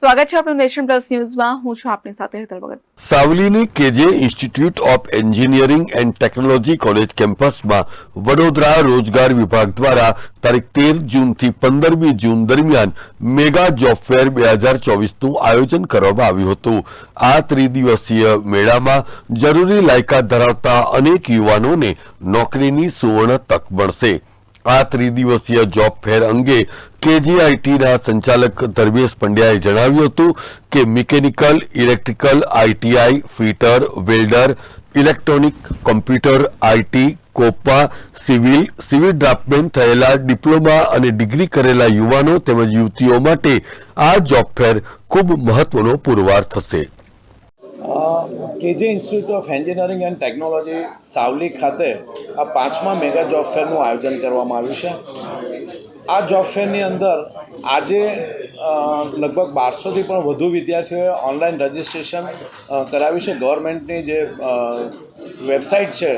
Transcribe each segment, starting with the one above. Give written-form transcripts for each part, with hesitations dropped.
સ્વાગત છે આપનું નેશન પ્લસ ન્યૂઝમાં. હું છું આપની સાથે હેતલ ભગત. સાવલીની કેજે institute of engineering and technology college કેમ્પસમાં વડોદરા રોજગાર વિભાગ દ્વારા તારીખ 13 જૂનથી 15મી જૂન દરમિયાન મેગા જોબ ફેર 2024નું આયોજન કરવામાં આવ્યું હતું. આ ત્રિદિવસીય મેળામાં જરૂરી લાયકાત ધરાવતા અનેક યુવાનોને નોકરીની સુવર્ણ તક મળશે. આ ત્રિદિવસીય જોબ ફેર અંગે કેજીઆઈટીના સંચાલક ધર્મેશ પંડ્યાએ જણાવ્યું હતું કે mechanical, electrical, ITI, fitter, welder, electronic, computer, IT, COPA, civil draughtsman થયેલા, ડિપ્લોમા અને ડિગ્રી કરેલા યુવાનો તેમજ યુવતીઓ માટે આ જોબ ફેર ખૂબ મહત્વનો પુરવાર થશે. કેજે institute of engineering and technology Savli ખાતે આ 5મા મેગા જોબ ફેરનું આયોજન કરવામાં આવ્યું છે. આ જોબ ફેરની અંદર આજે લગભગ 1200થી પણ વધુ વિદ્યાર્થીઓએ ઓનલાઈન રજિસ્ટ્રેશન કરાવ્યું છે. ગવર્મેન્ટની જે વેબસાઇટ છે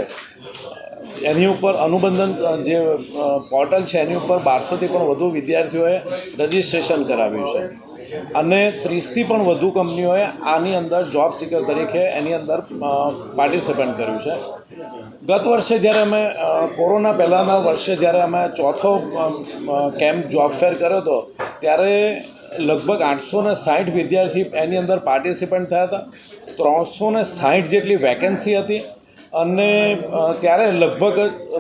એની ઉપર અનુબંધન જે પોર્ટલ છે એની ઉપર 1200થી પણ વધુ વિદ્યાર્થીઓએ રજિસ્ટ્રેશન કરાવ્યું છે અને 30થી પણ વધુ કંપનીઓએ આની અંદર જોબ સિકર તરીકે એની અંદર પાર્ટિસિપેટ કર્યું છે. ગત વર્ષે જ્યારે અમે કોરોના પહેલાંના વર્ષે જ્યારે અમે ચોથો કેમ્પ જોબ ફેર કર્યો હતો ત્યારે લગભગ 860 વિદ્યાર્થી એની અંદર પાર્ટિસિપેન્ટ થયા હતા. 360 જેટલી વેકેન્સી હતી અને ત્યારે લગભગ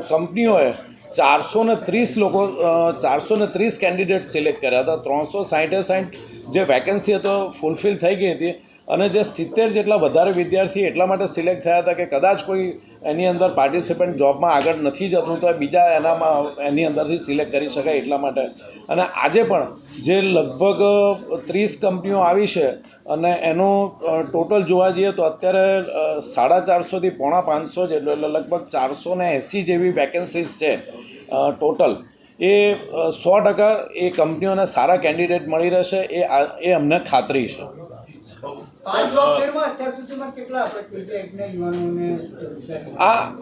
કંપનીઓએ 430 કેન્ડિડેટ સિલેક્ટ કર્યા હતા. 360 જે વેકેન્સી હતો ફૂલફિલ થઈ ગઈ હતી અને જે 70 જેટલા વધારે વિદ્યાર્થી એટલા માટે સિલેક્ટ થયા હતા કે કદાચ કોઈ એની અંદર પાર્ટિસિપન્ટ જોબમાં આગળ નથી જતું તો બીજા એની અંદરથી સિલેક્ટ કરી શકાય એટલા માટે. અને આજે પણ જે લગભગ 30 કંપનીઓ આવી છે અને એનું ટોટલ જોવા જઈએ તો અત્યારે 450થી પોણા 500 જેટલો એટલે લગભગ 480 જેવી વેકેન્સીસ છે ટોટલ. એ 100% એ કંપનીઓને સારા કેન્ડિડેટ મળી રહેશે એ અમને ખાતરી છે.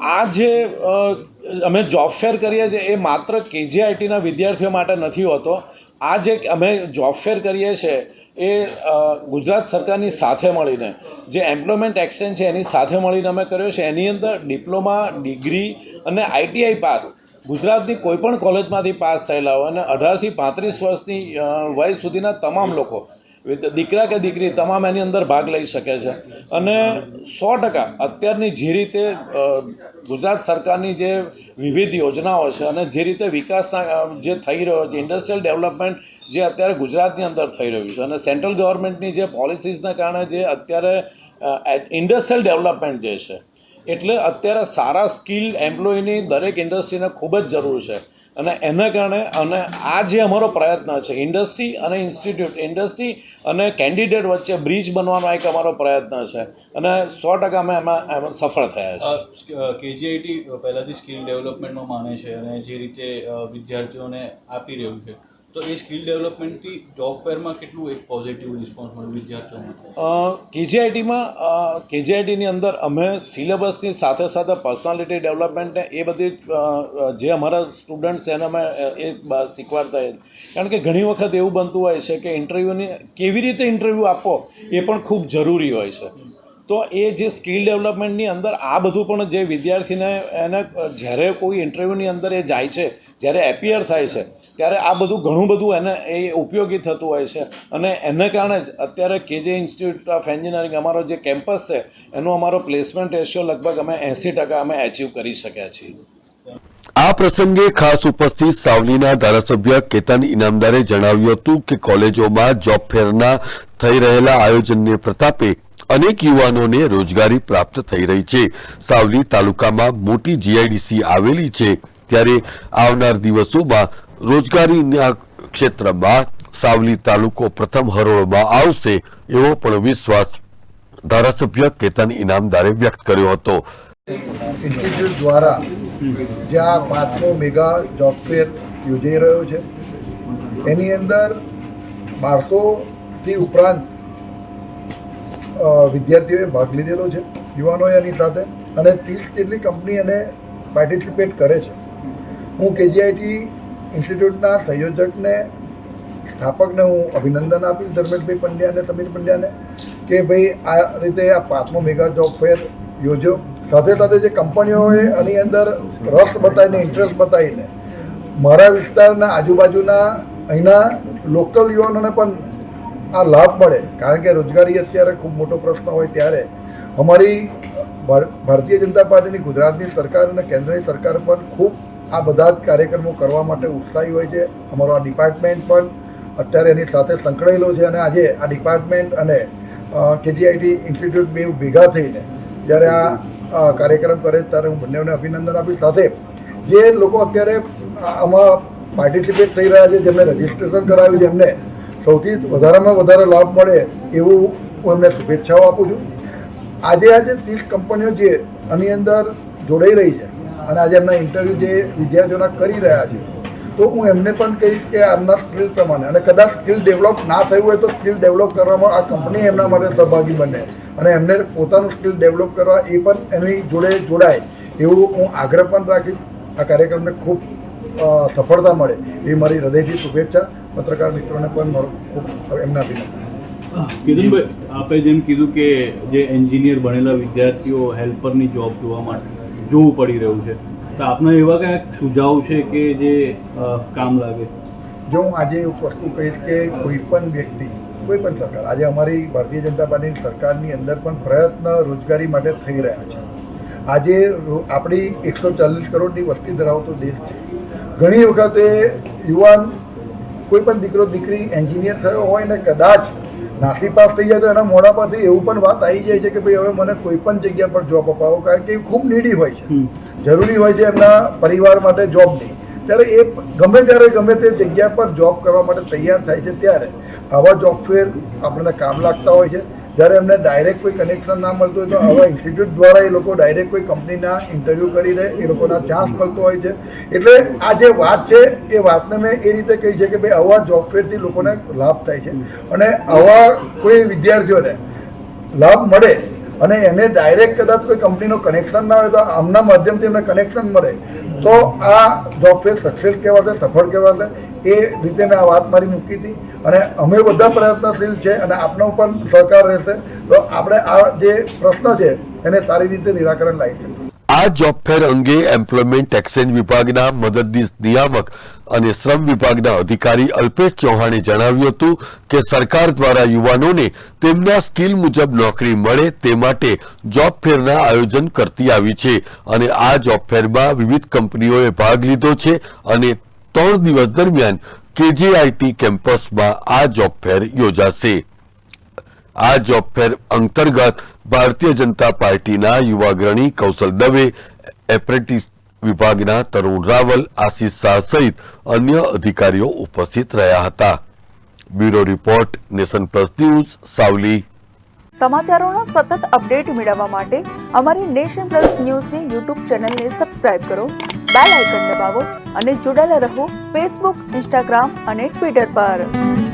આ જે અમે જોબ ફેર કરીએ છીએ એ માત્ર કેજીઆઈટીના વિદ્યાર્થીઓ માટે નથી હોતો. આ જે અમે જોબ ફેર કરીએ છીએ એ ગુજરાત સરકારની સાથે મળીને જે એમ્પ્લોયમેન્ટ એક્સચેન્જ છે એની સાથે મળીને અમે કર્યો છે. એની અંદર ડિપ્લોમા, ડિગ્રી અને આઈટીઆઈ પાસ ગુજરાતની કોઈપણ કોલેજમાંથી પાસ થયેલા હોય અને 18થી 35 વર્ષની વય સુધીના તમામ લોકો, દીકરા કે દીકરી તમામ એની અંદર ભાગ લઈ શકે છે. અને 100% અત્યારની જે રીતે ગુજરાત સરકારની જે વિવિધ યોજનાઓ છે અને જે રીતે વિકાસના જે થઈ રહ્યો છે, ઇન્ડસ્ટ્રીયલ ડેવલપમેન્ટ જે અત્યારે ગુજરાતની અંદર થઈ રહ્યું છે અને સેન્ટ્રલ ગવર્મેન્ટની જે પોલિસીસના કારણે જે અત્યારે ઇન્ડસ્ટ્રીયલ ડેવલપમેન્ટ જે છે એટલે અત્યારે સારા સ્કિલ એમ્પ્લોયની દરેક ઇન્ડસ્ટ્રીને ખૂબ જ જરૂર છે. અને એના કારણે અને આ જે અમારો પ્રયત્ન છે ઇન્ડસ્ટ્રી અને ઇન્સ્ટિટ્યૂટ, ઇન્ડસ્ટ્રી અને કેન્ડિડેટ વચ્ચે બ્રિજ બનવાનો એક અમારો પ્રયત્ન છે અને 100% અમે એમાં સફળ થયા છે. કેજીઆઈટી પહેલાંથી સ્કિલ ડેવલપમેન્ટમાં માને છે અને જે રીતે વિદ્યાર્થીઓને આપી રહ્યું છે તો એ સ્કિલ ડેવલપમેન્ટથી જોબ ફેરમાં કેટલું એક પોઝિટિવ રિસ્પોન્સ મળ્યું વિદ્યાર્થીઓને? કેજીઆઈટીની અંદર અમે સિલેબસની સાથે સાથે પર્સનાલિટી ડેવલપમેન્ટને એ બધી જે અમારા સ્ટુડન્ટ્સ એને અમે એ શીખવાડતા. કારણ કે ઘણી વખત એવું બનતું હોય છે કે ઇન્ટરવ્યૂની કેવી રીતે ઇન્ટરવ્યૂ આપવો એ પણ ખૂબ જરૂરી હોય છે. તો એ જે સ્કિલ ડેવલપમેન્ટની અંદર આ બધું પણ જે વિદ્યાર્થીને એને જ્યારે કોઈ ઇન્ટરવ્યૂની અંદર એ જાય છે, જ્યારે એપિયર થાય છે ત્યારે આ બધું ઘણું બધું એને એ ઉપયોગી થતું હોય છે. અને એને કારણે જ અત્યારે કેજે ઇન્સ્ટિટ્યૂટ ઓફ એન્જિનિયરિંગ અમારો જે કેમ્પસ છે એનો અમારો પ્લેસમેન્ટ રેશિયો લગભગ અમે 80% અમે એચીવ કરી શક્યા છીએ. આ પ્રસંગે ખાસ ઉપસ્થિત સાવલીના ધારાસભ્ય કેતન ઇનામદારે જણાવ્યું હતું કે કોલેજોમાં જોબ ફેરના થઈ રહેલા આયોજનને પ્રતાપે અનેક યુવાનોને રોજગારી પ્રાપ્ત થઈ રહી છે. સાવલી તાલુકામાં મોટી જીઆઈડીસી આવેલી છે ત્યારે આવનાર દિવસોમાં રોજગારીના ક્ષેત્રમાં સાવલી તાલુકો પ્રથમ હરોળમાં આવશે એવો પણ વિશ્વાસ ધારાસભ્ય કેતન ઇનામદારે વ્યક્ત કર્યો હતો. ઇન્સ્ટિટ્યૂટ દ્વારા જ્યાં 5મો મેગા જોબ ફેર યોજાઈ રહ્યો છે એની અંદર 1200થી ઉપરાંત વિદ્યાર્થીઓએ ભાગ લીધેલો છે, યુવાનોએ એની સાથે, અને 30 જેટલી કંપની એને પાર્ટિસિપેટ કરે છે. હું કેજીઆઈટી ઇન્સ્ટિટ્યૂટના સંયોજકને સ્થાપકને હું અભિનંદન આપીશ, ધર્મેશભાઈ પંડ્યા અને સમીર પંડ્યાને, કે ભાઈ આ રીતે આ 5મો મેગા જોબ ફેર યોજ્યો. સાથે સાથે જે કંપનીઓએ આની અંદર રસ બતાવીને, ઇન્ટરેસ્ટ બતાવીને મારા વિસ્તારના આજુબાજુના અહીંના લોકલ યુવાનોને પણ આ લાભ મળે, કારણ કે રોજગારી અત્યારે ખૂબ મોટો પ્રશ્ન હોય ત્યારે અમારી ભારતીય જનતા પાર્ટીની ગુજરાતની સરકાર અને કેન્દ્રની સરકાર પણ ખૂબ આ બધા જ કાર્યક્રમો કરવા માટે ઉત્સાહી હોય છે. અમારો આ ડિપાર્ટમેન્ટ પણ અત્યારે એની સાથે સંકળાયેલો છે અને આજે આ ડિપાર્ટમેન્ટ અને કેજીઆઈટી ઇન્સ્ટિટ્યૂટ બે ભેગા થઈને જ્યારે આ કાર્યક્રમ કરે ત્યારે હું બંનેઓને અભિનંદન આપીશ. સાથે જે લોકો અત્યારે આમાં પાર્ટિસિપેટ થઈ રહ્યા છે, જેમને રજિસ્ટ્રેશન કરાવ્યું છે, એમને સૌથી વધારેમાં વધારે લાભ મળે એવું હું એમને શુભેચ્છાઓ આપું છું. આજે 30 કંપનીઓ જે આની અંદર જોડાઈ રહી છે અને આજે એમના ઇન્ટરવ્યૂ જે વિદ્યાર્થીઓના કરી રહ્યા છે, તો હું એમને પણ કહીશ કે આમના સ્કિલ પ્રમાણે, અને કદાચ સ્કિલ ડેવલપ ના થયું હોય તો સ્કિલ ડેવલપ કરવામાં આ કંપની એમના માટે સહભાગી બને અને એમને પોતાનું સ્કિલ ડેવલપ કરવા એ પણ એની જોડે જોડાય એવું હું આગ્રહ પણ રાખીશ. આ કાર્યક્રમને ખૂબ સફળતા મળે એ મારી હૃદયથી શુભેચ્છા. પત્રકાર મિત્રોને પણ મારો ખૂબ એમના અભિનંદન. કિરણભાઈ, આપે જેમ કીધું કે જે એન્જિનિયર બનેલા વિદ્યાર્થીઓ હેલ્પરની જોબ જોવું પડી રહ્યું છે, તો આપના એવા કયા સુઝાવ છે કે જે કામ લાગે? જો હું આજે એક વસ્તુ કહીશ કે કોઈ પણ વ્યક્તિ, કોઈ પણ સરકાર, આજે અમારી ભારતીય જનતા પાર્ટીની સરકારની અંદર પણ પ્રયત્ન રોજગારી માટે થઈ રહ્યા છે. આજે આપણી 140 કરોડની વસ્તી ધરાવતો દેશ છે. ઘણી વખતે યુવાન, કોઈ પણ દીકરો દીકરી એન્જિનિયર થયો હોય ને કદાચ નાસી પાસ થઈ જાય તો એના મોઢા પરથી એવું પણ વાત આવી જાય છે કે ભાઈ હવે મને કોઈ પણ જગ્યા પર જોબ અપાવો, કારણ કે એ ખૂબ નીડી હોય છે, જરૂરી હોય છે એમના પરિવાર માટે જોબની. ત્યારે એ ગમે ત્યારે ગમે તે જગ્યા પર જોબ કરવા માટે તૈયાર થાય છે, ત્યારે આવા જોબ ફેર આપણને કામ લાગતા હોય છે. જ્યારે એમને ડાયરેક્ટ કોઈ કનેક્શન ના મળતું હોય તો આવા ઇન્સ્ટિટ્યૂટ દ્વારા એ લોકો ડાયરેક્ટ કોઈ કંપનીના ઇન્ટરવ્યૂ કરીને એ લોકોના ચાન્સ મળતો હોય છે. એટલે આ જે વાત છે એ વાતને મેં એ રીતે કહી છે કે ભાઈ આવા જોબ ફેરથી લોકોને લાભ થાય છે અને આવા કોઈ વિદ્યાર્થીઓને લાભ મળે અને એને ડાયરેક્ટ કદાચ કોઈ કંપનીનો કનેક્શન ના હોય તો આમના માધ્યમથી એમને કનેક્શન મળે તો આ જોબ ફેર સક્સેસ કહેવાશે, સફળ કહેવાશે. એ રીતે મેં આ વાત મારી મૂકી હતી અને અમે બધા પ્રયત્નશીલ છે અને આપનો પણ સહકાર રહેશે તો આપણે આ જે પ્રશ્ન છે એને સારી રીતે નિરાકરણ લાવીશું. આ જોબ ફેર અંગે એમ્પ્લોયમેન્ટ એક્સચેન્જ વિભાગના મદદનીશ નિયામક અને શ્રમ વિભાગના અધિકારી અલ્પેશ ચૌહાણે જણાવ્યું હતું કે સરકાર દ્વારા યુવાનોને તેમના સ્કિલ મુજબ નોકરી મળે તે માટે જોબ ફેરના આયોજન કરતી આવી છે અને આ જોબ ફેરમાં વિવિધ કંપનીઓએ ભાગ લીધો છે અને 3 દિવસ દરમિયાન કેજીઆઈટી કેમ્પસમાં આ જોબ ફેર યોજાશે. આ જોબ ફેર અંતર્ગત ભારતીય જનતા પાર્ટીના યુવાગ્રણી કૌશલ દવે, એપ્રેન્ટિસ વિભાગના તરુણ રાવલ, આશીષ શાહ સહિત અન્ય અધિકારીઓ ઉપસ્થિત રહ્યા હતા. Bureau report, Nation Plus News, Savli. સમાચારોના સતત અપડેટ મેળવવા માટે અમારી નેશન પ્લસ ન્યૂઝની યુટ્યુબ ચેનલને સબસ્ક્રાઇબ કરો, બેલ આઇકન દબાવો અને જોડાયેલા રહો ફેસબુક, ઇન્સ્ટાગ્રામ અને ટ્વિટર પર.